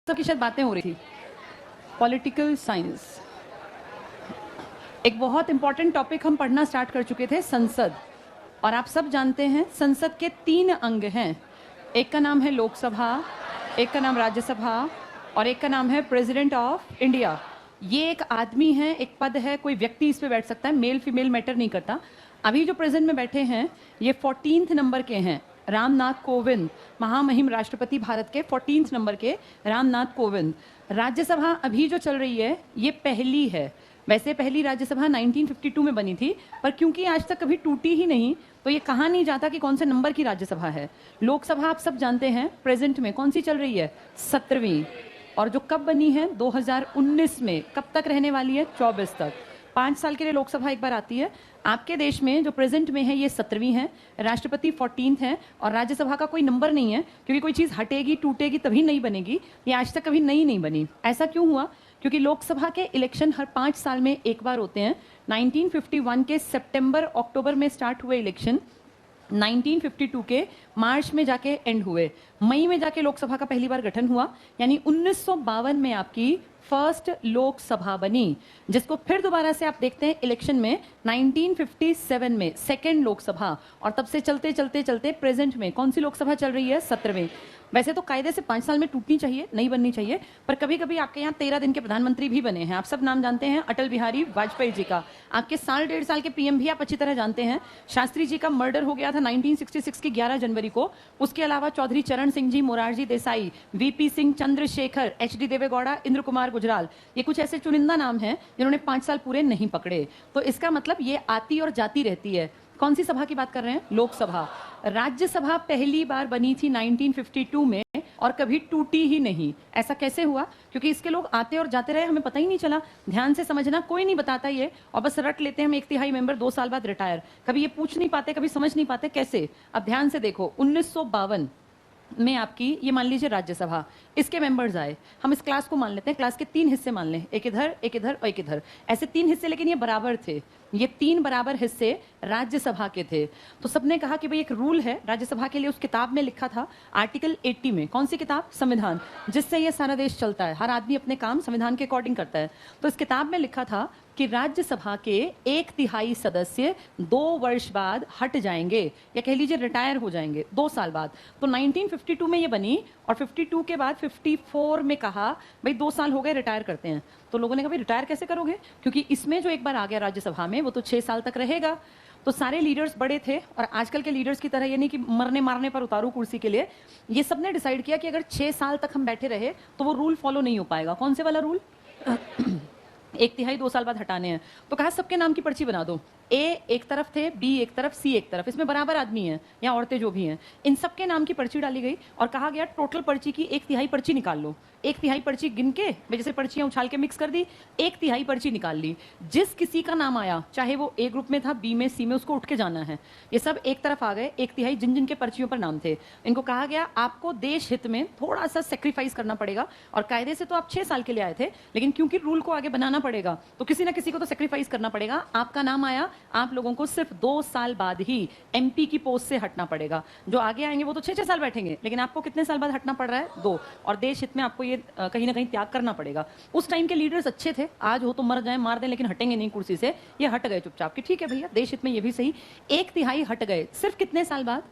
सबकी शायद बातें हो रही थी। पॉलिटिकल साइंस एक बहुत इंपॉर्टेंट टॉपिक हम पढ़ना स्टार्ट कर चुके थे, संसद। और आप सब जानते हैं संसद के 3 अंग हैं। एक का नाम है लोकसभा, एक का नाम राज्यसभा और एक का नाम है प्रेसिडेंट ऑफ इंडिया। ये एक आदमी है, एक पद है, कोई व्यक्ति इस पे बैठ सकता है, मेल फीमेल मैटर नहीं करता। अभी जो प्रेजेंट में बैठे हैं ये 14th नंबर के हैं, रामनाथ कोविंद, महामहिम राष्ट्रपति भारत के 14th नंबर के रामनाथ कोविंद। राज्यसभा अभी जो चल रही है ये पहली है। वैसे पहली राज्यसभा 1952 में बनी थी, पर क्योंकि आज तक कभी टूटी ही नहीं तो ये कहा नहीं जाता कि कौन से नंबर की राज्यसभा है। लोकसभा आप सब जानते हैं प्रेजेंट में कौन सी चल रही है, 17वीं। और जो कब बनी है 2019 में, कब तक रहने वाली है, 24 तक। 5 साल के लिए लोकसभा एक बार आती है। आपके देश में जो प्रेजेंट में है ये 17वीं है, राष्ट्रपति 14th है और राज्यसभा का कोई नंबर नहीं है, क्योंकि कोई चीज हटेगी टूटेगी तभी नहीं बनेगी। ये आज तक कभी नहीं बनी। ऐसा क्यों हुआ? क्योंकि लोकसभा के इलेक्शन हर 5 साल में एक बार होते हैं। 1951 के सितंबर अक्टूबर में स्टार्ट हुए इलेक्शन 1952 के मार्च में जाके एंड हुए। मई में जाके लोकसभा का पहली बार गठन हुआ, यानी 1952 में आपकी फर्स्ट लोकसभा बनी, जिसको फिर दोबारा से आप देखते हैं इलेक्शन में 1957 में सेकेंड लोकसभा। और तब से चलते चलते चलते प्रेजेंट में कौन सी लोकसभा चल रही है, 17वीं। वैसे तो कायदे से 5 साल में टूटनी चाहिए, नहीं बननी चाहिए, पर कभी कभी आपके यहाँ 13 दिन के प्रधानमंत्री भी बने हैं। आप सब नाम जानते हैं अटल बिहारी वाजपेयी जी का। आपके साल 1.5 साल के पीएम भी आप अच्छी तरह जानते हैं। शास्त्री जी का मर्डर हो गया था 1966 की 11 जनवरी को। उसके अलावा चौधरी चरण सिंह जी, मोरारजी देसाई, वीपी सिंह, चंद्रशेखर, एचडी देवेगौड़ा, इंद्र कुमार गुजराल, ये कुछ ऐसे चुनिंदा नाम हैं जिन्होंने 5 साल पूरे नहीं पकड़े। तो इसका मतलब ये आती और जाती रहती है। कौन सी सभा की बात कर रहे हैं, लोकसभा। राज्यसभा पहली बार बनी थी 1952 में और कभी टूटी ही नहीं। ऐसा कैसे हुआ? क्योंकि इसके लोग आते और जाते रहे, हमें पता ही नहीं चला। ध्यान से समझना, कोई नहीं बताता ये, और बस रट लेते हैं हम 1/3 मेंबर 2 साल बाद रिटायर। कभी ये पूछ नहीं पाते, कभी समझ नहीं पाते कैसे। अब ध्यान से देखो, 1952 में आपकी ये मान लीजिए राज्यसभा, इसके मेंबर्स आए। हम इस क्लास को मान लेते हैं, क्लास के 3 हिस्से मान लें, एक इधर एक इधर और एक इधर, ऐसे 3 हिस्से, लेकिन ये बराबर थे। ये 3 बराबर हिस्से राज्यसभा के थे। तो सबने कहा कि भाई एक रूल है राज्यसभा के लिए। उस किताब में लिखा था आर्टिकल 80 में, कौन सी किताब, संविधान, जिससे ये सारा देश चलता है। हर आदमी अपने काम संविधान के अकॉर्डिंग करता है। तो इस किताब में लिखा था कि राज्यसभा के 1/3 सदस्य 2 वर्ष बाद हट जाएंगे, या कह लीजिए रिटायर हो जाएंगे 2 साल बाद। तो 1952 में ये बनी और 52 के बाद 54 में कहा भाई 2 साल हो गए, रिटायर करते हैं। तो लोगों ने कहा भाई रिटायर कैसे करोगे, क्योंकि इसमें जो एक बार आ गया राज्यसभा में वो तो 6 साल तक रहेगा। तो सारे लीडर्स बड़े थे, और आजकल के लीडर्स की तरह ये नहीं कि मरने मारने पर उतारू कुर्सी के लिए। ये सबने डिसाइड किया कि अगर 6 साल तक हम बैठे रहे तो वो रूल फॉलो नहीं हो पाएगा। कौन से वाला रूल? 1/3 2 साल बाद हटाने हैं। तो कहा सबके नाम की पर्ची बना दो। ए एक तरफ थे, बी एक तरफ, सी एक तरफ, इसमें बराबर आदमी हैं या औरतें जो भी हैं, इन सबके नाम की पर्ची डाली गई और कहा गया टोटल पर्ची की 1/3 पर्ची निकाल लो। 1/3 पर्ची गिन के, जैसे पर्चियां उछाल के मिक्स कर दी, 1/3 पर्ची निकाल ली। जिस किसी का नाम आया, चाहे वो ए ग्रुप में था, बी में, सी में, उसको उठ के जाना है। ये सब एक तरफ आ गए, 1/3 जिन जिन के पर्चियों पर नाम थे। इनको कहा गया आपको देश हित में थोड़ा सा सेक्रीफाइस करना पड़ेगा। और कायदे से तो आप 6 साल के लिए आए थे, लेकिन क्योंकि रूल को आगे बनाना पड़ेगा तो किसी ना किसी को तो सेक्रीफाइस करना पड़ेगा। आपका नाम आया, आप लोगों को सिर्फ 2 साल बाद ही एमपी की पोस्ट से हटना पड़ेगा। जो आगे आएंगे वो तो 6-6 साल बैठेंगे, लेकिन आपको कितने साल बाद हटना पड़ रहा है, 2। और देश हित में आपको ये कहीं ना कहीं त्याग करना पड़ेगा। उस टाइम के लीडर्स अच्छे थे, आज हो तो मर जाए मार दें, लेकिन हटेंगे नहीं कुर्सी से। ये हट गए चुपचाप कि ठीक है भैया देश हित में ये भी सही। 1/3 हट गए, सिर्फ कितने साल बाद?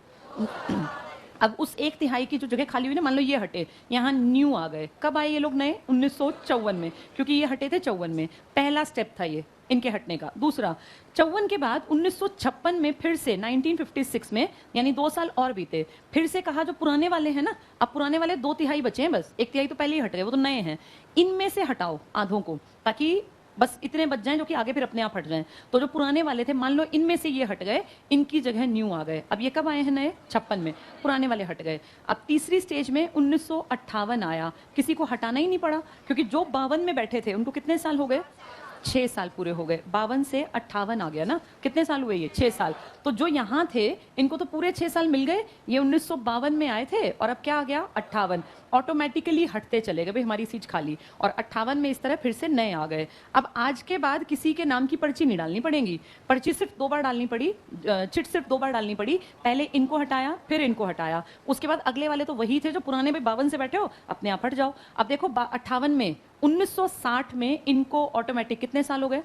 अब उस 1/3 की जो जगह खाली हुई ना, मान लो ये हटे, यहाँ न्यू आ गए। कब आए ये लोग नए? 1954 में, क्योंकि ये हटे थे 54 में। पहला स्टेप था ये इनके हटने का। दूसरा, 54 के बाद 1956 में फिर से 1956 में, यानी 2 साल और बीते, फिर से कहा जो पुराने वाले हैं ना, अब पुराने वाले 2/3 बचे हैं बस, 1/3 तो पहले ही हट गए, वो तो नए हैं, इनमें से हटाओ आधों को, ताकि बस इतने बच जाएं जो कि आगे फिर अपने आप हट जाएं। तो जो पुराने वाले थे, मान लो इनमें से ये हट गए, इनकी जगह न्यू आ गए। अब ये कब आए हैं नए? 56 में, पुराने वाले हट गए। अब तीसरी स्टेज में 1958 आया, किसी को हटाना ही नहीं पड़ा, क्योंकि जो 52 में बैठे थे उनको कितने साल हो गए, 6 साल पूरे हो गए। 52 से 58 आ गया ना, कितने साल हुए ये, 6 साल। तो जो यहाँ थे इनको तो पूरे 6 साल मिल गए। ये 1952 में आए थे और अब क्या आ गया, 58। ऑटोमेटिकली हटते चले गए, भाई हमारी सीट खाली, और 58 में इस तरह फिर से नए आ गए। अब आज के बाद किसी के नाम की पर्ची नहीं डालनी पड़ेगी, पर्ची सिर्फ 2 बार डालनी पड़ी, चिट सिर्फ 2 बार डालनी पड़ी। पहले इनको हटाया, फिर इनको हटाया, उसके बाद अगले वाले तो वही थे जो पुराने में 52 से बैठे हो, अपने आप हट जाओ। अब देखो 58 में, 1960 में इनको ऑटोमेटिक कितने साल हो गए,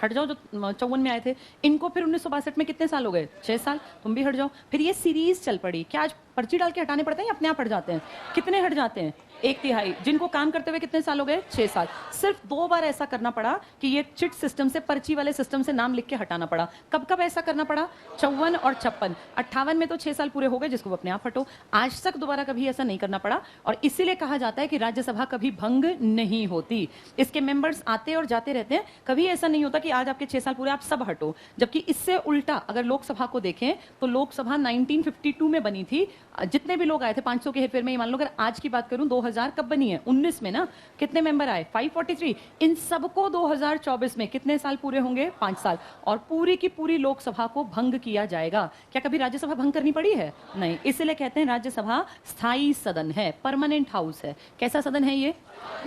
हट जाओ, जो 54 में आए थे। इनको फिर 1962 में कितने साल हो गए, 6 साल, तुम भी हट जाओ। फिर ये सीरीज चल पड़ी। क्या आज पर्ची डाल के हटाने पड़ते हैं या अपने आप हट जाते हैं? कितने हट जाते हैं, 1/3। जिनको काम करते हुए कितने साल हो गए, 6 साल। सिर्फ 2 बार ऐसा करना पड़ा कि ये चिट सिस्टम से, पर्ची वाले सिस्टम से नाम लिख के हटाना पड़ा। कब कब ऐसा करना पड़ा, 54 और 56। 58 में तो 6 साल पूरे हो गए, जिसको अपने आप हटो। आज तक दोबारा कभी ऐसा नहीं करना पड़ा, और इसीलिए कहा जाता है कि राज्यसभा कभी भंग नहीं होती। इसके मेंबर्स आते और जाते रहते हैं, कभी ऐसा नहीं होता कि आज आपके 6 साल पूरे, आप सब हटो। जबकि इससे उल्टा अगर लोकसभा को देखें तो लोकसभा 1952 में बनी थी। जितने भी लोग आए थे 500 के हेरफेर में, मान लो अगर आज की बात करूं 2000 कब बनी है, 19 में ना, कितने मेंबर आए, 543। इन सबको 2024 में कितने साल पूरे होंगे, 5 साल, और पूरी की पूरी लोकसभा को भंग किया जाएगा। क्या कभी राज्यसभा भंग करनी पड़ी है? नहीं। इसलिए कहते हैं राज्यसभा स्थायी सदन है, परमानेंट हाउस है। कैसा सदन है ये?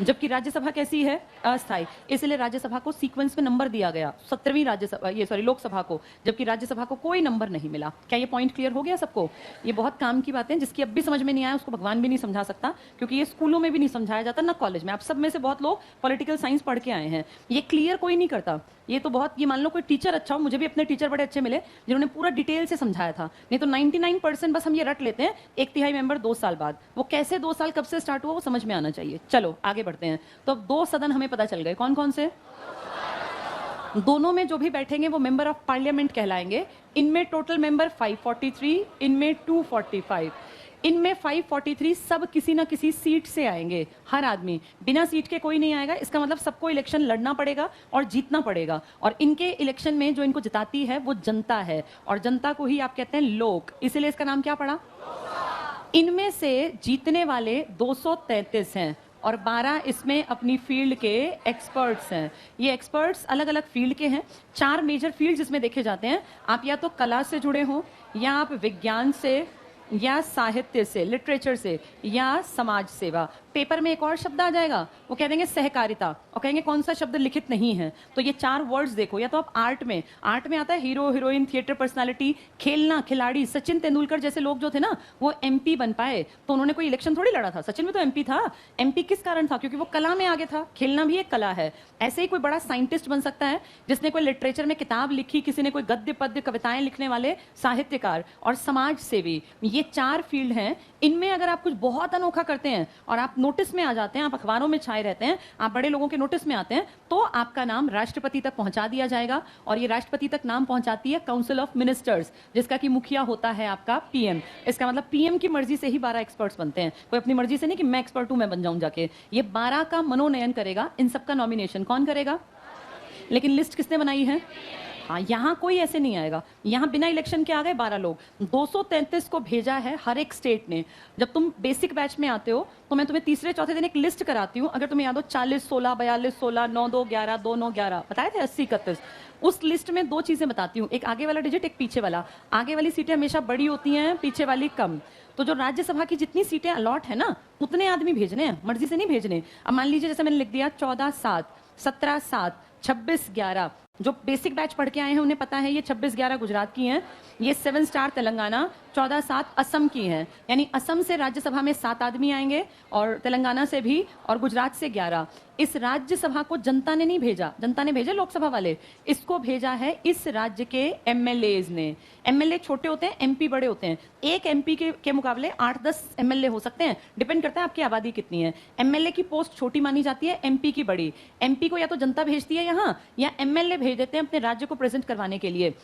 जबकि राज्यसभा कैसी है, अस्थायी। इसलिए राज्यसभा को सीक्वेंस में नंबर दिया गया, 17वीं राज्यसभा, ये सॉरी लोकसभा को, जबकि राज्यसभा को कोई नंबर नहीं मिला। क्या ये पॉइंट क्लियर हो गया सबको? ये बहुत काम की बातें, जिसकी अब भी समझ में नहीं आया उसको भगवान भी नहीं समझा सकता, क्योंकि ये स्कूलों में भी नहीं समझाया जाता, ना कॉलेज में। आप सब में से बहुत लोग पॉलिटिकल साइंस पढ़ के आए हैं, ये क्लियर कोई नहीं करता। ये तो बहुत, ये मान लो कोई टीचर अच्छा हो, मुझे भी अपने टीचर बड़े अच्छे मिले जिन्होंने पूरा डिटेल से समझाया था। नहीं तो 99% बस हम ये रट लेते हैं, 1/3 मेंबर 2 साल बाद। वो कैसे 2 साल कब से स्टार्ट हुआ वो समझ में आना चाहिए। चलो आगे बढ़ते हैं। तो अब 2 सदन हमें पता चल गए, कौन कौन से। दोनों में जो भी बैठेंगे वो मेंबर ऑफ पार्लियामेंट कहलाएंगे। इनमें टोटल मेंबर 543, इनमें 245। इनमें 543 सब किसी ना किसी सीट से आएंगे, हर आदमी। बिना सीट के कोई नहीं आएगा। इसका मतलब सबको इलेक्शन लड़ना पड़ेगा और जीतना पड़ेगा। और इनके इलेक्शन में जो इनको जिताती है वो जनता है, और जनता को ही आप कहते हैं लोक, इसीलिए इसका नाम क्या पड़ा। इनमें से जीतने वाले 233 हैं, और 12 इसमें अपनी फील्ड के एक्सपर्ट्स हैं। ये एक्सपर्ट्स अलग अलग फील्ड के हैं। 4 मेजर फील्ड जिसमें देखे जाते हैं। आप या तो कला से जुड़े हो, या आप विज्ञान से, या साहित्य से, लिटरेचर से, या समाज सेवा। पेपर में एक और शब्द आ जाएगा, वो कह देंगे सहकारिता, और कहेंगे कौन सा शब्द लिखित नहीं है। तो ये 4 वर्ड्स देखो। या तो आप आर्ट में आता है हीरो हीरोइन, थिएटर पर्सनालिटी, खेलना, खिलाड़ी। सचिन तेंदुलकर जैसे लोग जो थे ना, वो एमपी बन पाए, तो उन्होंने कोई इलेक्शन थोड़ी लड़ा था। सचिन भी तो एमपी था। एमपी किस कारण था? क्योंकि वो कला में आगे था। खेलना भी एक कला है। ऐसे ही कोई बड़ा साइंटिस्ट बन सकता है जिसने कोई लिटरेचर में किताब लिखी, किसी ने कोई गद्य पद्य कविताएं लिखने वाले साहित्यकार, और समाज सेवी। ये 4 फील्ड हैं। इनमें अगर आप कुछ बहुत अनोखा करते हैं और आप नोटिस में आ जाते हैं, आप अखबारों में छाए रहते हैं, आप बड़े लोगों के नोटिस में आते हैं, तो आपका नाम राष्ट्रपति तक पहुंचा दिया जाएगा। और ये राष्ट्रपति तक नाम पहुंचाती है काउंसिल ऑफ मिनिस्टर्स, जिसका कि मुखिया होता है आपका पीएम। इसका मतलब पीएम की मर्जी से ही 12 एक्सपर्ट्स बनते हैं, कोई अपनी मर्जी से नहीं कि मैं एक्सपर्ट हूं, मैं बन जाऊं जाके। ये 12 का मनोनयन करेगा। इन सबका नॉमिनेशन कौन करेगा? लेकिन लिस्ट किसने बनाई है? हाँ, यहाँ कोई ऐसे नहीं आएगा। यहाँ बिना इलेक्शन के आ गए 12 लोग। 233 को भेजा है हर एक स्टेट ने। जब तुम बेसिक बैच में आते हो तो मैं तुम्हें तीसरे चौथे दिन एक लिस्ट कराती हूँ। अगर तुम्हें याद हो 40 16 42 16 9 2 11 2 9 11 बताए थे, 80 31। उस लिस्ट में 2 चीजें बताती हूँ, एक आगे वाला डिजिट, एक पीछे वाला। आगे वाली सीटें हमेशा बड़ी होती हैं, पीछे वाली कम। तो जो राज्यसभा की जितनी सीटें अलॉट है ना, उतने आदमी भेजने हैं, मर्जी से नहीं भेजने। अब मान लीजिए जैसे मैंने लिख दिया 14 7, 17 7, 26 11। जो बेसिक बैच पढ़ के आए हैं उन्हें पता है ये 26 11 गुजरात की हैं, ये 7 स्टार तेलंगाना, 14 7 असम की हैं। यानी असम से राज्यसभा में 7 आदमी आएंगे, और तेलंगाना से भी, और गुजरात से 11। इस राज्यसभा को जनता ने नहीं भेजा, जनता ने भेजा लोकसभा वाले। इसको भेजा है इस राज्य के एमएलएज ने। एमएलए छोटे होते हैं, एमपी बड़े होते हैं। एक एमपी के मुकाबले 8-10 एमएलए हो सकते हैं, डिपेंड करता है आपकी आबादी कितनी है। एमएलए की पोस्ट छोटी मानी जाती है, एमपी की बड़ी। एमपी को या तो जनता भेजती है यहाँ, या एमएलए भेज देते हैं अपने राज्य को प्रेजेंट करवाने के लिए।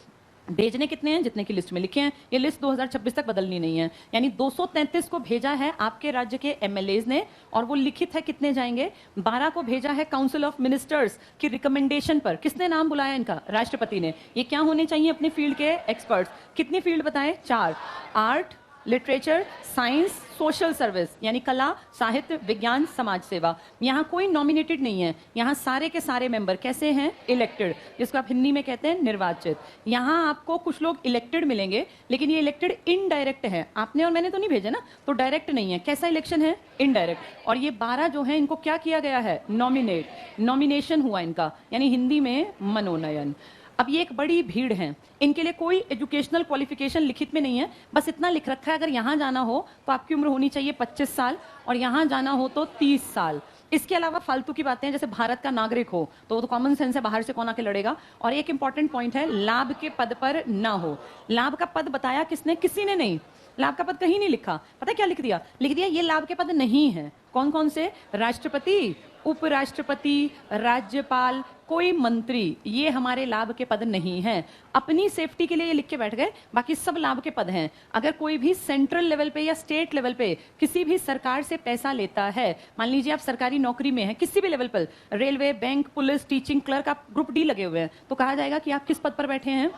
भेजने कितने हैं? जितने की लिस्ट में लिखे हैं। ये लिस्ट 2026 तक बदलनी नहीं है। यानी 233 को भेजा है आपके राज्य के एमएलएज ने, और वो लिखित है कितने जाएंगे। 12 को भेजा है काउंसिल ऑफ मिनिस्टर्स की रिकमेंडेशन पर। किसने नाम बुलाया इनका? राष्ट्रपति ने। ये क्या होने चाहिए? अपने फील्ड के एक्सपर्ट्स। कितनी फील्ड बताएं? 4। Art, literature, science, social service यानी कला, साहित्य, विज्ञान, समाज सेवा। यहाँ कोई नॉमिनेटेड नहीं है, यहाँ सारे के सारे मेंबर कैसे हैं? इलेक्टेड, जिसको आप हिंदी में कहते हैं निर्वाचित। यहाँ आपको कुछ लोग इलेक्टेड मिलेंगे, लेकिन ये इलेक्टेड इनडायरेक्ट है, आपने और मैंने तो नहीं भेजे ना, तो डायरेक्ट नहीं है। कैसा इलेक्शन है? इनडायरेक्ट। और ये 12 जो है इनको क्या किया गया है? नॉमिनेशन हुआ इनका, यानी हिंदी में मनोनयन। अब ये एक बड़ी भीड़ है, इनके लिए कोई एजुकेशनल क्वालिफिकेशन लिखित में नहीं है, बस इतना लिख रखा है अगर यहाँ जाना हो तो आपकी उम्र होनी चाहिए 25 साल और यहाँ जाना हो तो 30 साल। इसके अलावा फालतू की बातें हैं, जैसे भारत का नागरिक हो तो वो तो कॉमन सेंस है, बाहर से कौन आके लड़ेगा। और एक इंपॉर्टेंट पॉइंट है, लाभ के पद पर ना हो। लाभ का पद बताया किसने? किसी ने नहीं। लाभ का पद कहीं नहीं लिखा, पता क्या लिख दिया? लिख दिया ये लाभ के पद नहीं है। कौन कौन से? राष्ट्रपति, उपराष्ट्रपति, राज्यपाल, कोई मंत्री, ये हमारे लाभ के पद नहीं हैं। अपनी सेफ्टी के लिए ये लिख के बैठ गए, बाकी सब लाभ के पद हैं। अगर कोई भी सेंट्रल लेवल पे या स्टेट लेवल पे किसी भी सरकार से पैसा लेता है, मान लीजिए आप सरकारी नौकरी में हैं, किसी भी लेवल पर, railway, bank, police, teaching, clerk, आप ग्रुप डी लगे हुए हैं, तो कहा जाएगा कि आप किस पद पर बैठे हैं।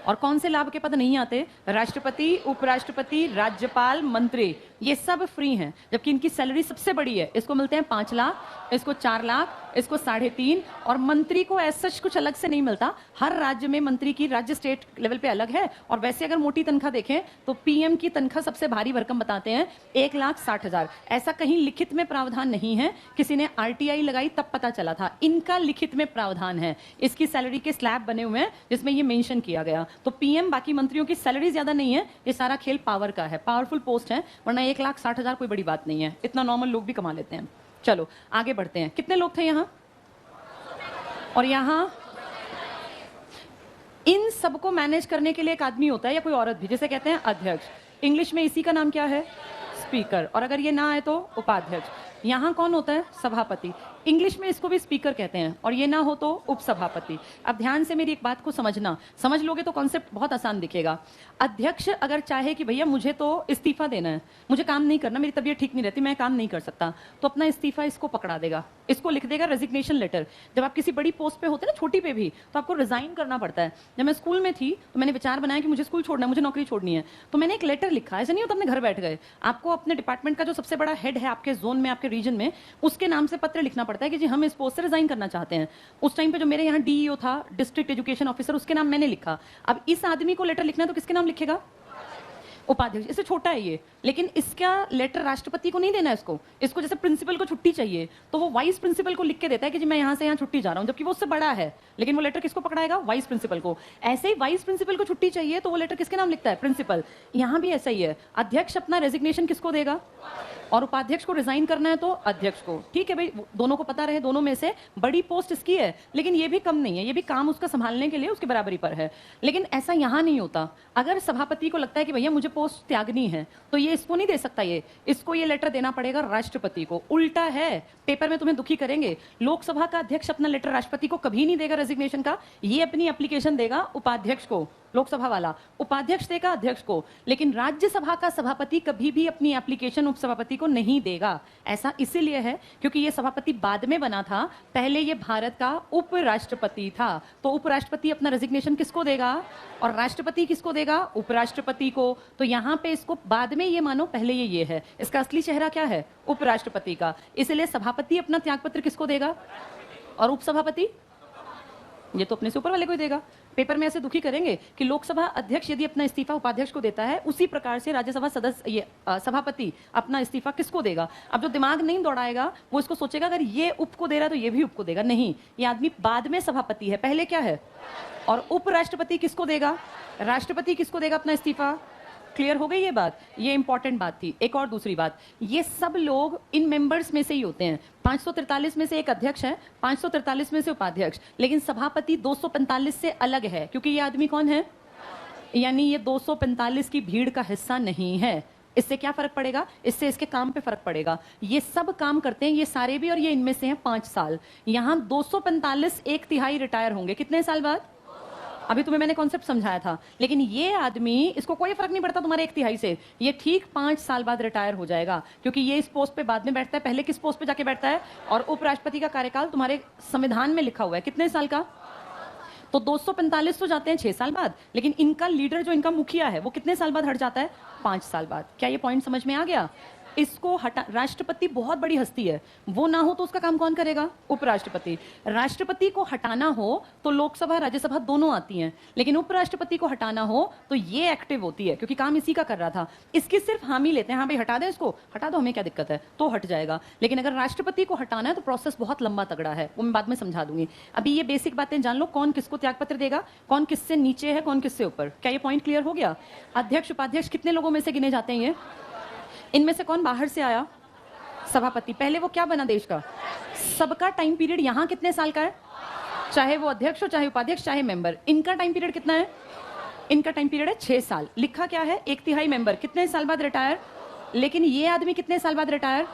और कौन से लाभ के पद नहीं आते? राष्ट्रपति, उपराष्ट्रपति, राज्यपाल, मंत्री, ये सब फ्री हैं, जबकि इनकी सैलरी सबसे बड़ी है। इसको मिलते हैं 5 लाख, इसको 4 लाख, इसको 3.5। और मंत्री को ऐसा कुछ अलग से नहीं मिलता, हर राज्य में मंत्री की राज्य स्टेट लेवल पे अलग है। और वैसे अगर मोटी तनख्वाह देखें तो पीएम की तनख्वाह सबसे भारी भरकम बताते हैं, 1,60,000। ऐसा कहीं लिखित में प्रावधान नहीं है, किसी ने आरटीआई लगाई तब पता चला था, इनका लिखित में प्रावधान है। इसकी सैलरी के स्लैब बने हुए हैं जिसमें ये मेंशन किया गया। तो पीएम बाकी मंत्रियों की सैलरी ज्यादा नहीं है, ये सारा खेल पावर का है, पावरफुल पोस्ट है, वरना 1,60,000 कोई बड़ी बात नहीं है, इतना नॉर्मल लोग भी कमा लेते हैं। चलो आगे बढ़ते हैं। कितने लोग थे यहाँ? और यहाँ इन सबको मैनेज करने के लिए एक आदमी होता है या कोई औरत भी, जिसे कहते हैं अध्यक्ष। इंग्लिश में इसी का नाम क्या है? स्पीकर। और अगर ये ना आए तो उपाध्यक्ष। यहाँ कौन होता है? सभापति। इंग्लिश में इसको भी स्पीकर कहते हैं, और ये ना हो तो उपसभापति। अब ध्यान से मेरी एक बात को समझना, समझ लोगे तो कॉन्सेप्ट बहुत आसान दिखेगा। अध्यक्ष अगर चाहे कि भैया मुझे तो इस्तीफा देना है, मुझे काम नहीं करना, मेरी तबीयत ठीक नहीं रहती, मैं काम नहीं कर सकता, तो अपना इस्तीफा इसको पकड़ा देगा, इसको लिख देगा रेजिग्नेशन लेटर। जब आप किसी बड़ी पोस्ट पे होते हैं ना, छोटी पे भी, तो आपको रिजाइन करना पड़ता है। जब मैं स्कूल में थी तो मैंने विचार बनाया कि मुझे स्कूल छोड़ना है, मुझे नौकरी छोड़नी है, तो मैंने एक लेटर लिखा। ऐसा नहीं होता अपने घर बैठ गए, आपको अपने डिपार्टमेंट का जो सबसे बड़ा हेड है आपके जोन में, आपके रीजन में, उसके नाम से पत्र लिखना पड़ता है कि जी हम इस पोस्ट से रिजाइन करना चाहते हैं। उस टाइम पे जो मेरे यहाँ डीईओ था, डिस्ट्रिक्ट एजुकेशन ऑफिसर, उसके नाम मैंने लिखा। अब इस आदमी को लेटर लिखना है तो किसके नाम लिखेगा? उपाध्यक्ष। इससे छोटा है ये, लेकिन इसका लेटर राष्ट्रपति को नहीं देना है। इसको जैसे प्रिंसिपल को छुट्टी चाहिए तो वो वाइस प्रिंसिपल को लिख के देता है कि जी मैं यहाँ से यहाँ छुट्टी जा रहा हूँ, जबकि वो उससे बड़ा है, लेकिन वो लेटर किसको पकड़ाएगा? वाइस प्रिंसिपल को। ऐसे ही वाइस प्रिंसिपल को छुट्टी चाहिए तो वो लेटर किसके नाम लिखता है? प्रिंसिपल। यहाँ भी ऐसा ही है, अध्यक्ष अपना रेजिग्नेशन किसको देगा? और उपाध्यक्ष को रिजाइन करना है तो अध्यक्ष को। ठीक है भाई, दोनों को पता रहे, दोनों में से बड़ी पोस्ट इसकी है, लेकिन ये भी कम नहीं है, ये भी काम उसका संभालने के लिए उसके बराबरी पर है। लेकिन ऐसा यहाँ नहीं होता। अगर सभापति को लगता है कि भैया मुझे पोस्ट त्यागनी है, तो ये इसको नहीं दे सकता, इसको ये लेटर देना पड़ेगा राष्ट्रपति को। उल्टा है, पेपर में तुम्हें दुखी करेंगे। लोकसभा का अध्यक्ष अपना लेटर राष्ट्रपति को कभी नहीं देगा रेजिग्नेशन का, ये अपनी एप्लीकेशन देगा उपाध्यक्ष को, लोकसभा वाला उपाध्यक्ष देगा अध्यक्ष को। लेकिन राज्यसभा का सभापति कभी भी अपनी एप्लीकेशन उपसभापति को नहीं देगा। ऐसा इसीलिए है क्योंकि ये सभापति बाद में बना था, पहले ये भारत का उपराष्ट्रपति था। तो उपराष्ट्रपति अपना रेजिग्नेशन किसको देगा और राष्ट्रपति किसको देगा? उपराष्ट्रपति को। तो यहाँ पे इसको बाद में ये मानो, पहले ये है, इसका असली चेहरा क्या है? उपराष्ट्रपति का। इसलिए सभापति अपना त्यागपत्र किसको देगा और उपसभापति ये तो अपने से ऊपर वाले को ही देगा। पेपर में ऐसे दुखी करेंगे कि लोकसभा अध्यक्ष यदि अपना इस्तीफा उपाध्यक्ष को देता है, उसी प्रकार से राज्यसभा सदस्य ये सभापति अपना इस्तीफा किसको देगा? अब जो दिमाग नहीं दौड़ाएगा वो इसको सोचेगा अगर ये उप को दे रहा है तो ये भी उप को देगा। नहीं, ये आदमी बाद में सभापति है, पहले क्या है? और उपराष्ट्रपति किसको देगा? राष्ट्रपति किसको देगा अपना इस्तीफा? क्लियर हो गई ये बात? ये इंपॉर्टेंट बात थी। एक और दूसरी बात, ये सब लोग इन मेंबर्स में से ही होते हैं। 543 में से एक अध्यक्ष है, 543 में से उपाध्यक्ष, लेकिन सभापति 245 से अलग है, क्योंकि ये आदमी कौन है? यानी ये 245 की भीड़ का हिस्सा नहीं है। इससे क्या फर्क पड़ेगा? इससे इसके काम पे फर्क पड़ेगा। ये सब काम करते हैं, ये सारे भी, और ये इनमें से हैं 5 साल। यहाँ 245 1/3 रिटायर होंगे कितने साल बाद? अभी तुम्हें मैंने कॉन्सेप्ट समझाया था। लेकिन ये आदमी, इसको कोई फर्क नहीं पड़ता तुम्हारे 1/3 से, ये ठीक 5 साल बाद रिटायर हो जाएगा, क्योंकि ये इस पोस्ट पे बाद में बैठता है, पहले किस पोस्ट पे जाके बैठता है? और उपराष्ट्रपति का कार्यकाल तुम्हारे संविधान में लिखा हुआ है कितने साल का? तो 245 तो जाते हैं 6 साल बाद, लेकिन इनका लीडर जो इनका मुखिया है वो कितने साल बाद हट जाता है? 5 साल बाद। क्या ये पॉइंट समझ में आ गया? इसको हटा, राष्ट्रपति बहुत बड़ी हस्ती है, वो ना हो तो उसका काम कौन करेगा? उपराष्ट्रपति। राष्ट्रपति को हटाना हो तो लोकसभा राज्यसभा दोनों आती हैं, लेकिन उपराष्ट्रपति को हटाना हो तो ये एक्टिव होती है, क्योंकि काम इसी का कर रहा था। इसकी सिर्फ हामी लेते हैं, हाँ भाई हटा दे इसको, हटा दो, हमें क्या दिक्कत है, तो हट जाएगा। लेकिन अगर राष्ट्रपति को हटाना है तो प्रोसेस बहुत लंबा तगड़ा है, वो मैं बाद में समझा दूंगी। अभी ये बेसिक बातें जान लो, कौन किसको त्यागपत्र देगा, कौन किससे नीचे है, कौन किससे ऊपर। क्या ये पॉइंट क्लियर हो गया? अध्यक्ष उपाध्यक्ष कितने लोगों में से गिने जाते हैं ये? इनमें से कौन बाहर से आया? सभापति। पहले वो क्या बना देश का? सबका टाइम पीरियड यहां कितने साल का है? चाहे वो अध्यक्ष हो, चाहे उपाध्यक्ष, चाहे मेंबर। इनका टाइम पीरियड कितना है? इनका टाइम पीरियड है 6 साल। लिखा क्या है? 1/3 मेंबर कितने साल बाद रिटायर। लेकिन ये आदमी कितने साल बाद रिटायर?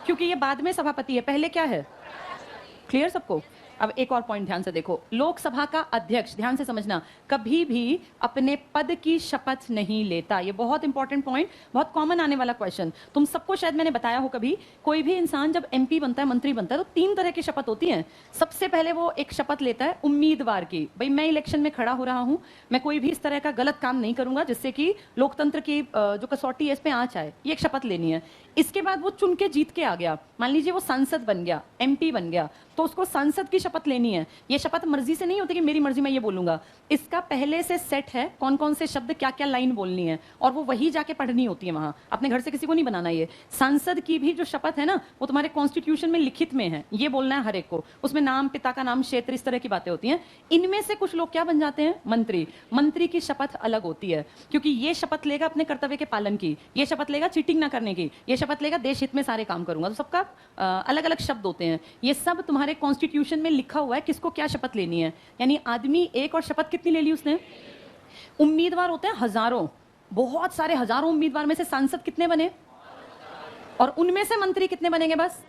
क्योंकि ये बाद में सभापति है, पहले क्या है? क्लियर सबको? अब एक और पॉइंट ध्यान से देखो, लोकसभा का अध्यक्ष, ध्यान से समझना, कभी भी अपने पद की शपथ नहीं लेता। ये बहुत इंपॉर्टेंट पॉइंट, बहुत कॉमन आने वाला क्वेश्चन। तुम सबको शायद मैंने बताया हो कभी, कोई भी इंसान जब एमपी बनता है, मंत्री बनता है, तो 3 तरह की शपथ होती हैं। सबसे पहले वो एक शपथ लेता है उम्मीदवार की, भाई मैं इलेक्शन में खड़ा हो रहा हूं, मैं कोई भी इस तरह का गलत काम नहीं करूंगा जिससे कि लोकतंत्र की जो कसौटी है इस पे आंच आए, ये एक शपथ लेनी है। इसके बाद वो चुन के जीत के आ गया, मान लीजिए वो सांसद बन गया, एमपी बन गया, तो उसको सांसद की शपथ लेनी है। ये शपथ मर्जी से नहीं होती कि मेरी मर्जी मैं ये बोलूंगा, इसका पहले से सेट है कौन कौन से शब्द क्या क्या लाइन बोलनी है, और वो वही जाके पढ़नी होती है वहां, अपने घर से किसी को नहीं बनाना। ये सांसद की भी जो शपथ है ना, वो तुम्हारे कॉन्स्टिट्यूशन में लिखित में है, ये बोलना है हर एक को, उसमें नाम, पिता का नाम, क्षेत्र, इस तरह की बातें होती हैं। इनमें से कुछ लोग क्या बन जाते हैं? मंत्री। मंत्री की शपथ अलग होती है, क्योंकि ये शपथ लेगा अपने कर्तव्य के पालन की, ये शपथ लेगा चीटिंग ना करने की, ये शपथ लेगा देश हित में सारे काम करूंगा। तो सबका अलग अलग शब्द होते हैं, ये सब तुम्हारे कॉन्स्टिट्यूशन में लिखा हुआ है किसको क्या शपथ लेनी है। यानी आदमी एक, और शपथ कितनी ले ली उसने? उम्मीदवार होते हैं हजारों, बहुत सारे हजारों उम्मीदवार में से सांसद कितने बने, और उनमें से मंत्री कितने बनेंगे? बस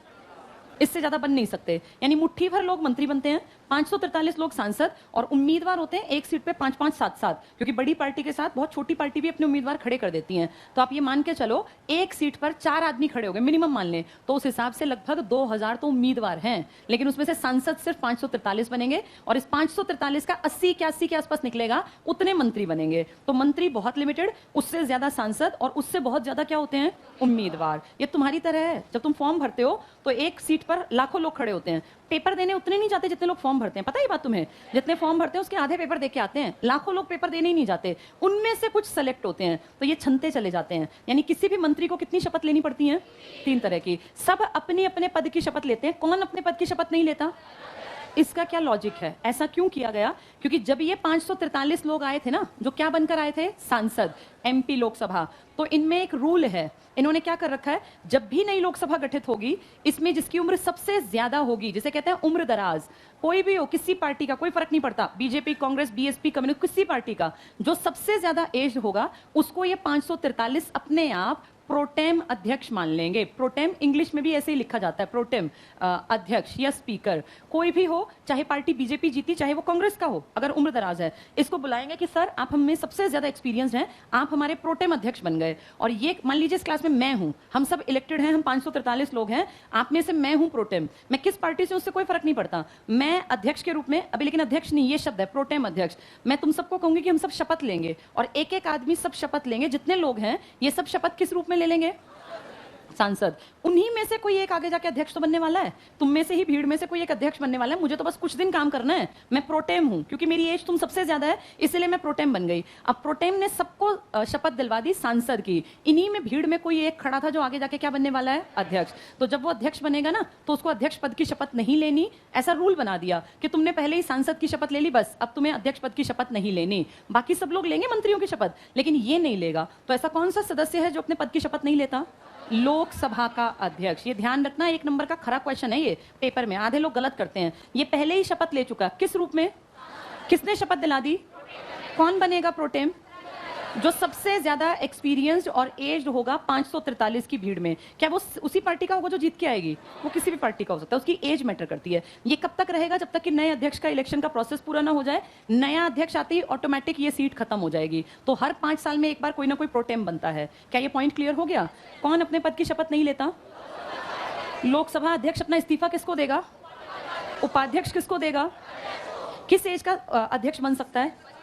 इससे ज्यादा बन नहीं सकते। यानी मुट्ठी भर लोग मंत्री बनते हैं, 543 लोग सांसद, और उम्मीदवार होते हैं एक सीट पे 5-5, 7-7, क्योंकि बड़ी पार्टी के साथ बहुत छोटी पार्टी भी अपने उम्मीदवार खड़े कर देती हैं। तो आप ये मान के चलो, एक सीट पर 4 आदमी खड़े हो गए मिनिमम मान लें, तो उस हिसाब से लगभग 2000 तो उम्मीदवार हैं, लेकिन उसमें से सांसद सिर्फ 543 बनेंगे, और इस 543 का 80-81 के आसपास निकलेगा, उतने मंत्री बनेंगे। तो मंत्री बहुत लिमिटेड, उससे ज्यादा सांसद, और उससे बहुत ज्यादा क्या होते हैं? उम्मीदवार। ये तुम्हारी तरह है, जब तुम फॉर्म भरते हो तो एक सीट पर लाखों लोग खड़े होते हैं, पेपर देने उतने नहीं जाते जितने लोग फॉर्म भरते हैं, पता ही बात तुम्हें? जितने फॉर्म भरते हैं उसके आधे पेपर दे के आते हैं, लाखों लोग पेपर देने ही नहीं जाते, उनमें से कुछ सेलेक्ट होते हैं, तो ये छनते चले जाते हैं। यानी किसी भी मंत्री को कितनी शपथ लेनी पड़ती है? 3 तरह की। सब अपने अपने पद की शपथ लेते हैं, कौन अपने पद की शपथ नहीं लेता? इसका क्या लॉजिक है? ऐसा क्यों किया गया? क्योंकि जब ये 543 लोग आए थे ना, जो क्या बनकर आए थे? सांसद, एमपी, लोकसभा, तो इनमें एक रूल है, इन्होंने क्या कर रखा है, जब भी नई लोकसभा गठित होगी, इसमें जिसकी उम्र सबसे ज्यादा होगी, जिसे कहते हैं उम्र दराज, कोई भी हो, किसी पार्टी का, कोई फर्क नहीं पड़ता, बीजेपी, कांग्रेस, बीएसपी, कम्युनिस्ट, किसी पार्टी का, जो सबसे ज्यादा एज होगा उसको ये 543 अपने आप प्रोटेम अध्यक्ष मान लेंगे। प्रोटेम इंग्लिश में भी ऐसे ही लिखा जाता है, प्रोटेम अध्यक्ष या स्पीकर, कोई भी हो, चाहे पार्टी बीजेपी जीती चाहे वो कांग्रेस का हो, अगर उम्र दराज है, इसको बुलाएंगे कि सर आप हमें सबसे ज्यादा एक्सपीरियंस हैं, आप हमारे प्रोटेम अध्यक्ष बन गए। और ये मान लीजिए इस क्लास में मैं हूं, हम सब इलेक्टेड हैं, हम 543 लोग हैं, आप में से मैं हूं प्रोटेम, मैं किस पार्टी से उससे कोई फर्क नहीं पड़ता, मैं अध्यक्ष के रूप में, अभी लेकिन अध्यक्ष नहीं ये शब्द है, प्रोटेम अध्यक्ष, मैं तुम सबको कहूंगी कि हम सब शपथ लेंगे, और एक एक आदमी सब शपथ लेंगे, जितने लोग हैं ये सब शपथ किस रूप में ले लेंगे? सांसद। उन्हीं में से कोई एक आगे जाके अध्यक्ष तो बनने वाला है, तुम में से ही भीड़ में से कोई एक अध्यक्ष बनने वाला है, मुझे तो बस कुछ दिन काम करना है, मैं प्रोटेम हूं, क्योंकि मेरी एज तुम सबसे ज्यादा है, इसलिए मैं प्रोटेम बन गई। अब प्रोटेम ने सबको शपथ दिलवा दी सांसद की, इन्हीं में भीड़ में कोई एक खड़ा था जो आगे जाके क्या बनने वाला है? अध्यक्ष। तो जब वो अध्यक्ष बनेगा ना, तो उसको अध्यक्ष पद की शपथ नहीं लेनी, ऐसा रूल बना दिया कि तुमने पहले ही सांसद की शपथ ले ली, बस अब तुम्हें अध्यक्ष पद की शपथ नहीं लेनी। बाकी सब लोग लेंगे मंत्रियों की शपथ, लेकिन ये नहीं लेगा। तो ऐसा कौन सा सदस्य है जो अपने पद की शपथ नहीं लेता? लोकसभा का अध्यक्ष। ये ध्यान रखना, 1 नंबर का खरा क्वेश्चन है ये पेपर में, आधे लोग गलत करते हैं। ये पहले ही शपथ ले चुका, किस रूप में? किसने शपथ दिला दी? कौन बनेगा प्रोटेम? जो सबसे ज्यादा एक्सपीरियंस्ड और एज्ड होगा 543 की भीड़ में। क्या वो उसी पार्टी का होगा जो जीत के आएगी? वो किसी भी पार्टी का हो सकता है, उसकी एज मैटर करती है। ये कब तक रहेगा? जब तक कि नए अध्यक्ष का इलेक्शन का प्रोसेस पूरा ना हो जाए। नया अध्यक्ष आते ही ऑटोमेटिक ये सीट खत्म हो जाएगी। तो हर 5 साल में एक बार कोई ना कोई प्रोटेम बनता है। क्या ये पॉइंट क्लियर हो गया? कौन अपने पद की शपथ नहीं लेता? लोकसभा अध्यक्ष अपना इस्तीफा किसको देगा? उपाध्यक्ष किसको देगा? किस एज का अध्यक्ष बन सकता है?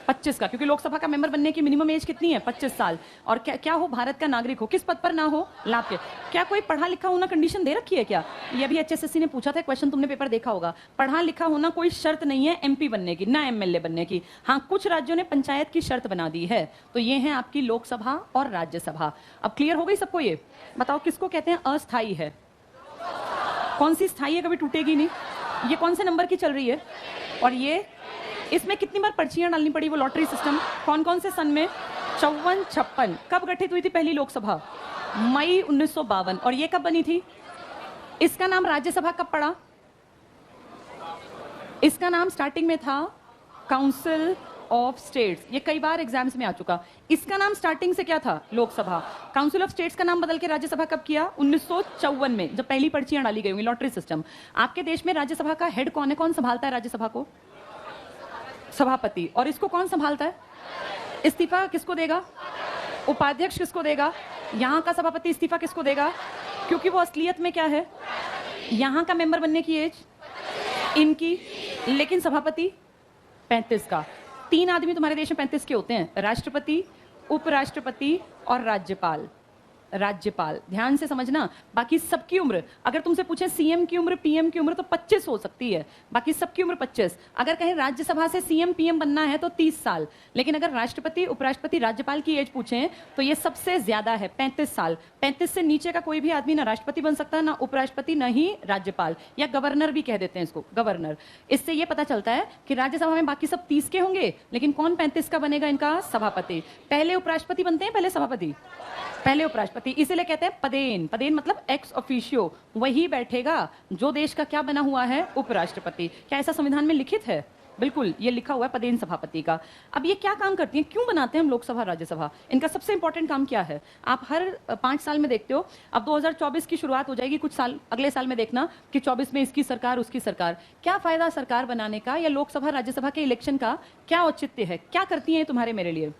25 का, क्योंकि लोकसभा का मेंबर बनने की मिनिमम एज कितनी है? 25 साल। और क्या हो? भारत का नागरिक हो, किस पद पर ना हो? लाभ के। क्या कोई पढ़ा लिखा होना कंडीशन दे रखी है क्या? ये अभी एचएसएससी ने पूछा था क्वेश्चन, तुमने पेपर देखा होगा। पढ़ा लिखा होना कोई शर्त नहीं है एमपी बनने की, ना एमएलए बनने की। हाँ, कुछ राज्यों ने पंचायत की शर्त बना दी है। तो ये है आपकी लोकसभा और राज्यसभा। अब क्लियर हो गई सबको? ये बताओ किसको कहते हैं अस्थायी है? कौन सी स्थायी है, कभी टूटेगी नहीं? ये कौन से नंबर की चल रही है? और ये इसमें कितनी बार पर्चियां डालनी पड़ी? वो लॉटरी सिस्टम कौन कौन से सन में? 54, 56। कब गठित हुई थी पहली लोकसभा? मई 1952। और ये कब बनी थी? इसका नाम राज्यसभा कब पड़ा? इसका नाम स्टार्टिंग में था काउंसिल ऑफ स्टेट्स। ये कई बार एग्जाम्स में आ चुका। इसका नाम स्टार्टिंग से क्या था? लोकसभा। काउंसिल ऑफ स्टेट्स का नाम बदल के राज्यसभा कब किया? 1954 में, जब पहली पर्चियां डाली गई होंगी, लॉटरी सिस्टम। आपके देश में राज्यसभा का हेड कौन है? कौन संभालता है राज्यसभा को? सभापति। और इसको कौन संभालता है? इस्तीफा किसको देगा? उपाध्यक्ष किसको देगा? यहाँ का सभापति इस्तीफा किसको देगा? क्योंकि वो असलियत में क्या है? यहाँ का मेंबर बनने की एज इनकी, लेकिन सभापति 35 का। 3 आदमी तुम्हारे देश में 35 के होते हैं, राष्ट्रपति, उपराष्ट्रपति और राज्यपाल। राज्यपाल ध्यान से समझना। बाकी सबकी उम्र, अगर तुमसे पूछे सीएम की उम्र, पीएम की उम्र, तो 25 हो सकती है। बाकी सबकी उम्र 25। अगर कहें राज्यसभा से सीएम पीएम बनना है तो 30 साल। लेकिन अगर राष्ट्रपति, उपराष्ट्रपति, राज्यपाल की एज पूछें तो ये सबसे ज्यादा है 35 साल। 35 से नीचे का कोई भी आदमी ना राष्ट्रपति बन सकता है, ना उपराष्ट्रपति, ना ही राज्यपाल, या गवर्नर भी कह देते हैं इसको, गवर्नर। इससे ये पता चलता है कि राज्यसभा में बाकी सब 30 के होंगे, लेकिन कौन 35 का बनेगा? इनका सभापति। पहले उपराष्ट्रपति बनते हैं, पहले सभापति? पहले उपराष्ट्रपति। इसीलिए कहते हैं पदेन। पदेन मतलब एक्स ऑफिशियो, वही बैठेगा जो देश का क्या बना हुआ है? उपराष्ट्रपति। क्या ऐसा संविधान में लिखित है? बिल्कुल, ये लिखा हुआ है पदेन सभापति का। अब ये क्या काम करती हैं? क्यों बनाते हैं हम लोकसभा राज्यसभा? इनका सबसे इंपॉर्टेंट काम क्या है? आप हर 5 साल में देखते हो। अब 2024 की शुरुआत हो जाएगी, कुछ साल अगले साल में देखना कि 24 में इसकी सरकार, उसकी सरकार। क्या फायदा सरकार बनाने का या लोकसभा राज्यसभा के इलेक्शन का? क्या औचित्य है? क्या करती है तुम्हारे मेरे लिए?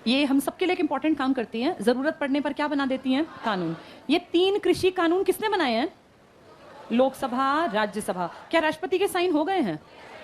ये हम सबके लिए एक इंपॉर्टेंट काम करती हैं। जरूरत पड़ने पर क्या बना देती हैं? कानून। ये 3 कृषि कानून किसने बनाए हैं? लोकसभा, राज्यसभा। क्या राष्ट्रपति के साइन हो गए हैं?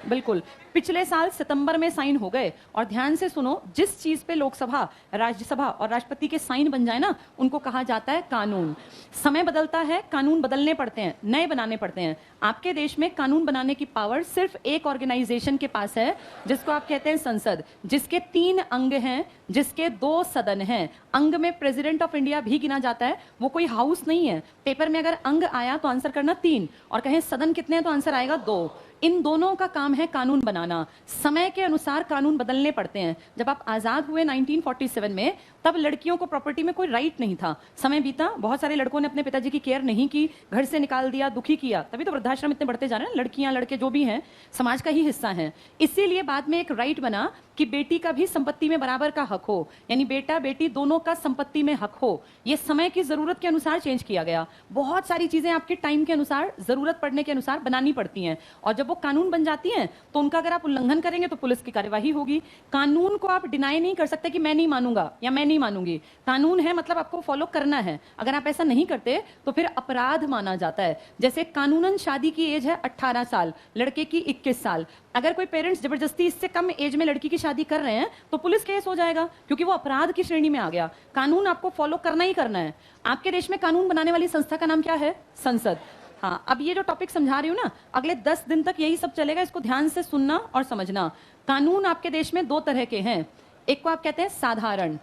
बिल्कुल, पिछले साल सितंबर में साइन हो गए। और ध्यान से सुनो, जिस चीज पे लोकसभा, राज्यसभा और राष्ट्रपति के साइन बन जाए ना, उनको कहा जाता है कानून। समय बदलता है, कानून बदलने पड़ते हैं, नए बनाने पड़ते हैं। आपके देश में कानून बनाने की पावर सिर्फ एक ऑर्गेनाइजेशन के पास है, जिसको आप कहते हैं संसद, जिसके 3 अंग हैं, जिसके 2 सदन हैं। अंग में प्रेसिडेंट ऑफ इंडिया भी गिना जाता है। वो कोई हाउस नहीं है। पेपर में अगर अंग आया तो आंसर करना 3, और कहें सदन कितने हैं तो आंसर आएगा 2। इन दोनों का काम है कानून बनाना। समय के अनुसार कानून बदलने पड़ते हैं। जब आप आजाद हुए 1947 में, तब लड़कियों को प्रॉपर्टी में कोई राइट नहीं था। समय बीता, बहुत सारे लड़कों ने अपने पिताजी की केयर नहीं की, घर से निकाल दिया, दुखी किया। तभी तो वृद्धाश्रम इतने बढ़ते जा रहे हैं। लड़कियां, लड़के जो भी हैं, समाज का ही हिस्सा हैं। इसीलिए बाद में एक राइट बना कि बेटी का भी संपत्ति में बराबर का हक हो, यानी बेटा बेटी दोनों का संपत्ति में हक हो। यह समय की जरूरत के अनुसार चेंज किया गया। बहुत सारी चीजें आपके टाइम के अनुसार, जरूरत पड़ने के अनुसार बनानी पड़ती हैं। और जब वो कानून बन जाती हैं तो उनका अगर आप उल्लंघन करेंगे तो पुलिस की कार्यवाही होगी। कानून को आप डिनाई नहीं कर सकते कि मैं नहीं मानूंगा या मैं नहीं मानूंगी। कानून है मतलब आपको फॉलो करना है। अगर आप ऐसा नहीं करते तो फिर अपराध माना जाता है। जैसे कानूनन शादी की एज है 18 साल, लड़के की 21 साल। अगर कोई पेरेंट्स जबरदस्ती इससे कम एज में लड़की की शादी कर रहे हैं तो पुलिस केस हो जाएगा, क्योंकि वो अपराध की श्रेणी में आ गया। कानून आपको फॉलो करना ही करना है। आपके देश में कानून बनाने वाली संस्था का नाम क्या है? संसद। हाँ, अब ये जो टॉपिक समझा रही हूं ना, अगले 10 दिन तक यही सब चलेगा। इसको ध्यान से सुनना और समझना। कानून आपके देश में 2 तरह के हैं। एक को आप कहते हैं साधारण,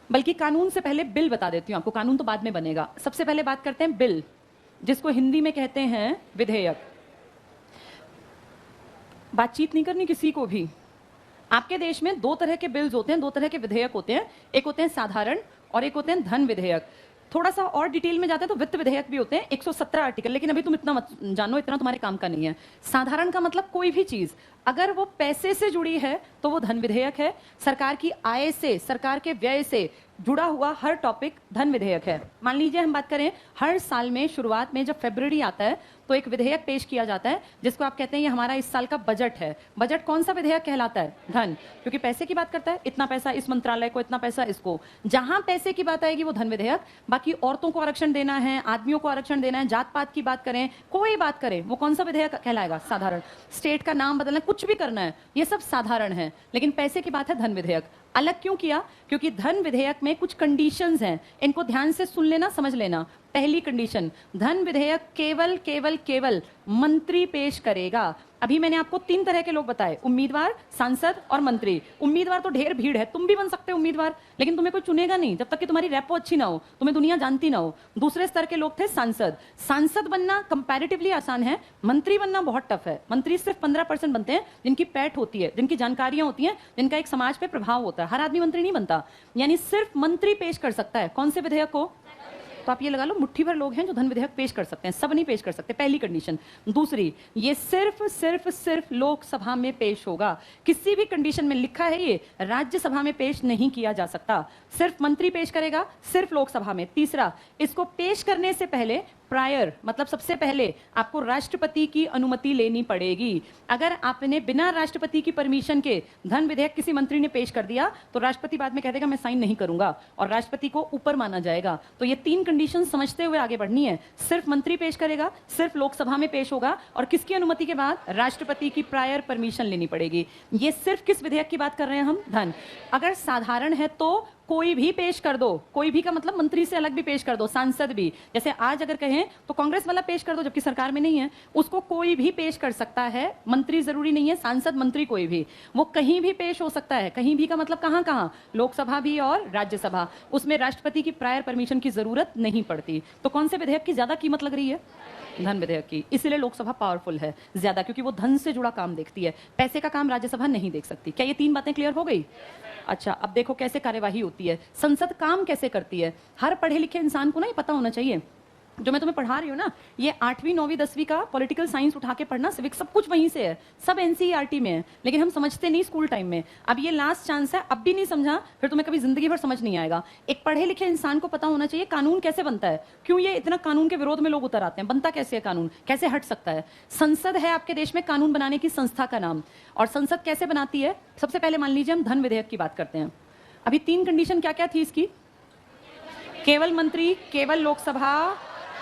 बल्कि कानून से पहले बिल बता देती हूं आपको, कानून तो बाद में बनेगा। सबसे पहले बात करते हैं बिल, जिसको हिंदी में कहते हैं विधेयक। बातचीत नहीं करनी किसी को भी। आपके देश में 2 तरह के बिल्स होते हैं, 2 तरह के विधेयक होते हैं। एक होते हैं साधारण और एक होते हैं धन विधेयक। थोड़ा सा और डिटेल में जाते हैं तो वित्त विधेयक भी होते हैं, 117 आर्टिकल, लेकिन अभी तुम इतना मत जानो, इतना तुम्हारे काम का नहीं है। साधारण का मतलब कोई भी चीज अगर वो पैसे से जुड़ी है तो वो धन विधेयक है। सरकार की आय से, सरकार के व्यय से जुड़ा हुआ हर टॉपिक धन विधेयक है। मान लीजिए हम बात करें, हर साल में शुरुआत में जब फरवरी आता है तो एक विधेयक पेश किया जाता है जिसको आप कहते हैं ये हमारा इस साल का बजट है। बजट कौन सा विधेयक कहलाता है? धन, क्योंकि पैसे की बात करता है, इतना पैसा इस मंत्रालय को, इतना पैसा इसको। जहां पैसे की बात आएगी वो धन विधेयक। बाकी औरतों को आरक्षण देना है, आदमियों को आरक्षण देना है, जात पात की बात करें, कोई बात करें, वो कौन सा विधेयक कहलाएगा? साधारण। स्टेट का नाम बदलना, कुछ भी करना है, ये सब साधारण है। लेकिन पैसे की बात है धन विधेयक। अलग क्यों किया? क्योंकि धन विधेयक में कुछ कंडीशंस हैं, इनको ध्यान से सुन लेना, समझ लेना। पहली कंडीशन, धन विधेयक केवल केवल केवल मंत्री पेश करेगा। अभी मैंने आपको 3 तरह के लोग बताए, उम्मीदवार, सांसद और मंत्री। उम्मीदवार तो ढेर भीड़ है, तुम भी बन सकते हो उम्मीदवार, लेकिन तुम्हें कोई चुनेगा नहीं जब तक कि तुम्हारी रेपो अच्छी ना हो, तुम्हें दुनिया जानती ना हो। दूसरे स्तर के लोग थे सांसद। सांसद बनना कंपैरेटिवली आसान है, मंत्री बनना बहुत टफ है। मंत्री सिर्फ 15% बनते हैं जिनकी पैठ होती है, जिनकी जानकारियां होती हैं, जिनका एक समाज पे प्रभाव होता है। हर आदमी मंत्री नहीं बनता, यानी सिर्फ मंत्री पेश कर सकता है कौन से विधेयक को? तो आप ये लगा लो, मुट्ठी भर लोग हैं जो धन विधेयक पेश कर सकते हैं, सब नहीं पेश कर सकते। पहली कंडीशन। दूसरी, ये सिर्फ सिर्फ सिर्फ लोकसभा में पेश होगा। किसी भी कंडीशन में लिखा है ये राज्यसभा में पेश नहीं किया जा सकता, सिर्फ मंत्री पेश करेगा, सिर्फ लोकसभा में। तीसरा, इसको पेश करने से पहले प्रायर, मतलब सबसे पहले आपको राष्ट्रपति की अनुमति लेनी पड़ेगी। अगर आपने बिना राष्ट्रपति की परमिशन के धन विधेयक किसी मंत्री ने पेश कर दिया तो राष्ट्रपति बाद में कह देगा मैं साइन नहीं करूंगा और राष्ट्रपति को ऊपर माना जाएगा। तो ये 3 कंडीशन समझते हुए आगे बढ़नी है। सिर्फ मंत्री पेश करेगा, सिर्फ लोकसभा में पेश होगा और किसकी अनुमति के बाद? राष्ट्रपति की प्रायर परमिशन लेनी पड़ेगी। ये सिर्फ किस विधेयक की बात कर रहे हैं हम? धन। अगर साधारण है तो कोई भी पेश कर दो, कोई भी का मतलब मंत्री से अलग भी पेश कर दो, सांसद भी। जैसे आज अगर कहें तो कांग्रेस वाला पेश कर दो जबकि सरकार में नहीं है, उसको कोई भी पेश कर सकता है, मंत्री जरूरी नहीं है, सांसद मंत्री कोई भी, वो कहीं भी पेश हो सकता है। कहीं भी का मतलब कहां कहां? लोकसभा भी और राज्यसभा। उसमें राष्ट्रपति की प्रायर परमिशन की जरूरत नहीं पड़ती। तो कौन से विधेयक की ज्यादा कीमत लग रही है? धन विधेयक की। इसलिए लोकसभा पावरफुल है ज्यादा, क्योंकि वो धन से जुड़ा काम देखती है, पैसे का काम राज्यसभा नहीं देख सकती। क्या ये 3 बातें क्लियर हो गई? अच्छा, अब देखो कैसे कार्यवाही होती है, संसद काम कैसे करती है। हर पढ़े लिखे इंसान को ना ये पता होना चाहिए। जो मैं तुम्हें पढ़ा रही हूँ ना, ये 8वीं 9वीं 10वीं का पॉलिटिकल साइंस उठा के पढ़ना, सिविक्स सब कुछ वहीं से है, सब एनसीईआरटी में है, लेकिन हम समझते नहीं स्कूल टाइम में। अब ये लास्ट चांस है, अब भी नहीं समझा फिर तुम्हें कभी जिंदगी भर समझ नहीं आएगा। एक पढ़े लिखे इंसान को पता होना चाहिए कानून कैसे बनता है, क्यों ये इतना कानून के विरोध में लोग उतर आते हैं, बनता कैसे है कानून, कैसे हट सकता है। संसद है आपके देश में कानून बनाने की संस्था का नाम, और संसद कैसे बनाती है? सबसे पहले मान लीजिए हम धन विधेयक की बात करते हैं। अभी 3 कंडीशन क्या क्या थी इसकी? केवल मंत्री, केवल लोकसभा,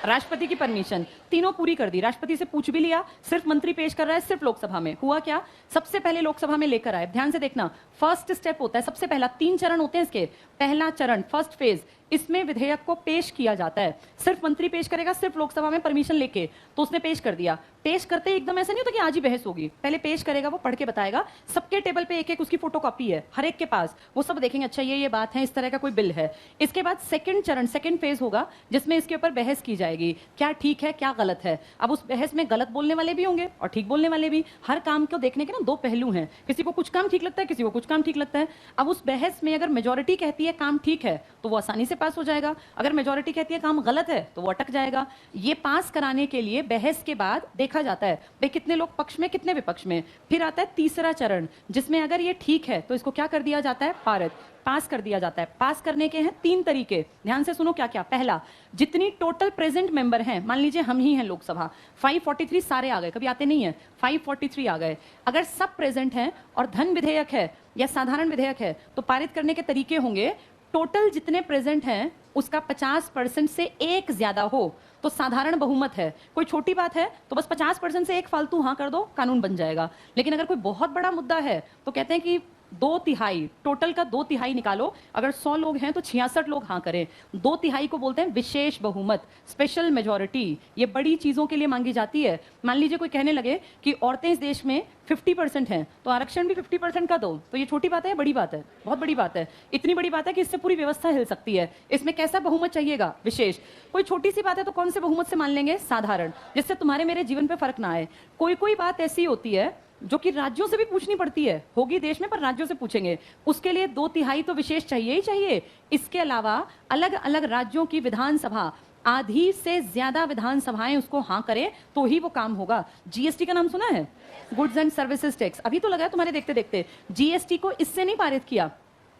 राष्ट्रपति की परमिशन, तीनों पूरी कर दी। राष्ट्रपति से पूछ भी लिया, सिर्फ मंत्री पेश कर रहा है, सिर्फ लोकसभा में। हुआ क्या? सबसे पहले लोकसभा में लेकर आए। ध्यान से देखना, फर्स्ट स्टेप होता है, सबसे पहला 3 चरण होते हैं इसके। पहला चरण, फर्स्ट फेज, इसमें विधेयक को पेश किया जाता है। सिर्फ मंत्री पेश करेगा, सिर्फ लोकसभा में परमिशन लेके। तो उसने पेश कर दिया। पेश करते ही एकदम ऐसा नहीं होता कि आज ही बहस होगी, पहले पेश करेगा, वो पढ़ के बताएगा, सबके टेबल पे एक एक उसकी फोटोकॉपी है हर एक के पास, वो सब देखेंगे अच्छा ये बात है, इस तरह का कोई बिल है। इसके बाद सेकंड चरण, सेकंड फेज होगा जिसमें इसके ऊपर बहस की जाएगी, क्या ठीक है क्या गलत है। अब उस बहस में गलत बोलने वाले भी होंगे और ठीक बोलने वाले भी। हर काम को देखने के ना 2 पहलू हैं, किसी को कुछ काम ठीक लगता है, किसी को कुछ काम ठीक लगता है। अब उस बहस में अगर मेजोरिटी कहती है काम ठीक है तो वो आसानी से पास हो जाएगा, अगर मेजोरिटी कहती है काम गलत है तो वो अटक जाएगा। ये पास कराने के लिए बहस के बाद देखा जाता है भाई कितने लोग पक्ष में, कितने विपक्ष में। फिर आता है तीसरा चरण, जिसमें अगर ये ठीक है तो इसको क्या कर दिया जाता है? पारित, पास कर दिया जाता है। पास करने के हैं 3 तरीके, ध्यान से सुनो क्या क्या। पहला, जितनी टोटल प्रेजेंट मेंबर हैं, मान लीजिए हम ही हैं लोकसभा, 543 सारे आ गए, कभी आते नहीं है, 543 आ गए। अगर सब प्रेजेंट हैं और धन विधेयक है या साधारण विधेयक है तो पारित करने के तरीके होंगे, टोटल जितने प्रेजेंट हैं उसका 50% से एक ज्यादा हो तो साधारण बहुमत है। कोई छोटी बात है तो बस 50% से एक फालतू हाँ कर दो, कानून बन जाएगा। लेकिन अगर कोई बहुत बड़ा मुद्दा है तो कहते हैं कि 2/3, टोटल का 2/3 निकालो, अगर 100 लोग हैं तो 66 लोग हाँ करें। 2/3 को बोलते हैं विशेष बहुमत, स्पेशल मेजोरिटी। ये बड़ी चीजों के लिए मांगी जाती है। मान लीजिए कोई कहने लगे कि औरतें इस देश में 50% हैं तो आरक्षण भी 50% का दो, तो ये छोटी बात है, बड़ी बात है? बहुत बड़ी बात है। इतनी बड़ी बात है कि इससे पूरी व्यवस्था हिल सकती है। इसमें कैसा बहुमत चाहिएगा? विशेष। कोई छोटी सी बात है तो कौन से बहुमत से मान लेंगे? साधारण, जिससे तुम्हारे मेरे जीवन पे फर्क ना आए। कोई कोई बात ऐसी होती है जो कि राज्यों से भी पूछनी पड़ती है, होगी देश में पर राज्यों से पूछेंगे, उसके लिए 2/3 तो विशेष चाहिए ही चाहिए। इसके अलावा अलग अलग राज्यों की विधानसभा, आधी से ज्यादा विधानसभाएं उसको हाँ करें तो ही वो काम होगा। जीएसटी का नाम सुना है? Goods and services tax. अभी तो लगा है तुम्हारे देखते देखते। जीएसटी को इससे नहीं पारित किया,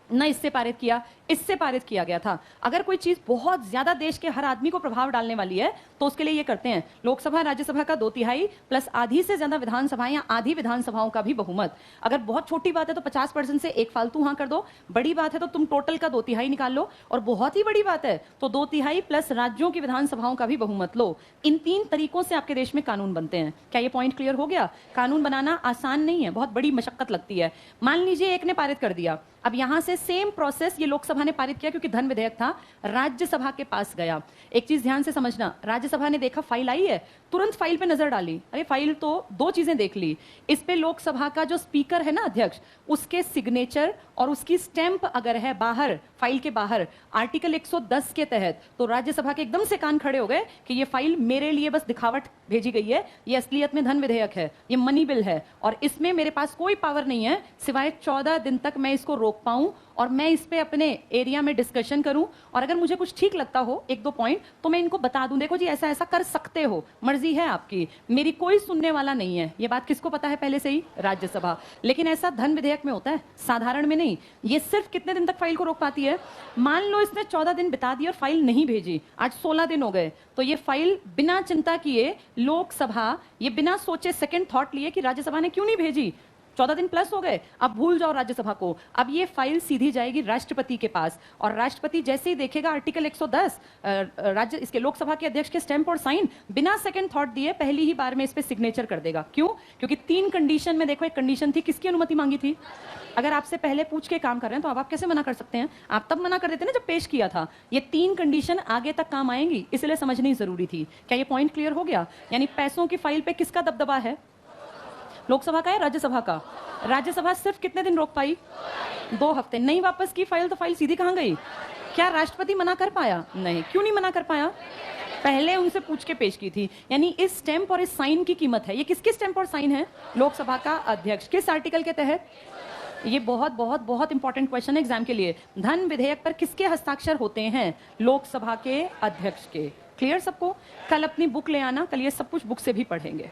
न इससे पारित किया, इससे पारित किया गया था। अगर कोई चीज बहुत ज्यादा देश के हर आदमी को प्रभाव डालने वाली है तो उसके लिए ये करते हैं, लोकसभा राज्यसभा का 2/3 प्लस आधी से ज्यादा विधानसभा या आधी विधानसभाओं का भी बहुमत। अगर बहुत छोटी बात है तो 50% से एक फालतू हाँ कर दो, बड़ी बात है तो तुम टोटल का 2/3 निकाल लो, और बहुत ही बड़ी बात है तो 2/3 प्लस राज्यों की विधानसभाओं का भी बहुमत लो। इन 3 तरीकों से आपके देश में कानून बनते हैं। क्या ये पॉइंट क्लियर हो गया? कानून बनाना आसान नहीं है, बहुत बड़ी मशक्कत लगती है। मान लीजिए एक ने पारित कर दिया, अब यहां से सेम प्रोसेस ये लोकसभा ने पारित किया क्योंकि धन विधेयक था, राज्यसभा के पास गया। एक चीज ध्यान से समझना, राज्यसभा ने देखा फाइल आई है, तुरंत फाइल पे नजर डाली, अरे फाइल तो 2 चीजें देख ली, इस पे लोकसभा का जो स्पीकर है ना, अध्यक्ष, उसके सिग्नेचर और उसकी स्टैंप अगर है बाहर, फाइल के बाहर आर्टिकल 110 के तहत, तो राज्यसभा के एकदम से कान खड़े हो गए कि ये फाइल मेरे लिए बस दिखावट भेजी गई है, ये असलियत में धन विधेयक है, ये मनी बिल है, और इसमें मेरे पास कोई पावर नहीं है सिवाय 14 दिन तक मैं इसको रोक पाऊं और मैं इस पे अपने एरिया में डिस्कशन करूं, और अगर मुझे कुछ ठीक लगता हो 1-2 पॉइंट तो मैं इनको बता दूं, देखो जी ऐसा ऐसा कर सकते हो, मर्जी है आपकी, मेरी कोई सुनने वाला नहीं है। ये बात किसको पता है पहले से ही? राज्यसभा। लेकिन ऐसा धन विधेयक में होता है, साधारण में नहीं। ये सिर्फ कितने दिन तक फाइल को रोक पाती है? मान लो इसने 14 दिन बिता दिए और फाइल नहीं भेजी, आज 16 दिन हो गए, तो ये फाइल बिना चिंता किए लोकसभा, ये बिना सोचे सेकंड थॉट लिए कि राज्यसभा ने क्यों नहीं भेजी, 14 दिन प्लस हो गए, अब भूल जाओ राज्यसभा को, अब ये फाइल सीधी जाएगी राष्ट्रपति के पास, और राष्ट्रपति जैसे ही देखेगा आर्टिकल 110, राज्य इसके लोकसभा के अध्यक्ष के स्टैंप और साइन, बिना सेकंड थॉट दिए पहली ही बार में इस पे सिग्नेचर कर देगा। क्यों? क्योंकि 3 कंडीशन में, देखो एक कंडीशन थी, किसकी अनुमति मांगी थी? अगर आपसे पहले पूछ के काम कर रहे हैं तो अब आप कैसे मना कर सकते हैं? आप तब मना कर देते ना जब पेश किया था। ये 3 कंडीशन आगे तक काम आएंगी, इसलिए समझनी जरूरी थी। क्या ये पॉइंट क्लियर हो गया? यानी पैसों की फाइल पे किसका दबदबा है? लोकसभा का है, राज्यसभा का? राज्यसभा सिर्फ कितने दिन रोक पाई? 2 हफ्ते। नहीं वापस की फाइल तो फाइल सीधी कहां गई? क्या राष्ट्रपति मना कर पाया? नहीं। क्यों नहीं मना कर पाया? पहले उनसे पूछ के पेश की थी। यानी इस स्टैंप और इस साइन की कीमत है। ये किसके स्टैंप और साइन है? लोकसभा का अध्यक्ष। किस आर्टिकल के तहत? ये बहुत बहुत बहुत इंपॉर्टेंट क्वेश्चन है एग्जाम के लिए। धन विधेयक पर किसके हस्ताक्षर होते हैं? लोकसभा के अध्यक्ष के। क्लियर सबको? कल अपनी बुक ले आना, कल ये सब कुछ बुक से भी पढ़ेंगे।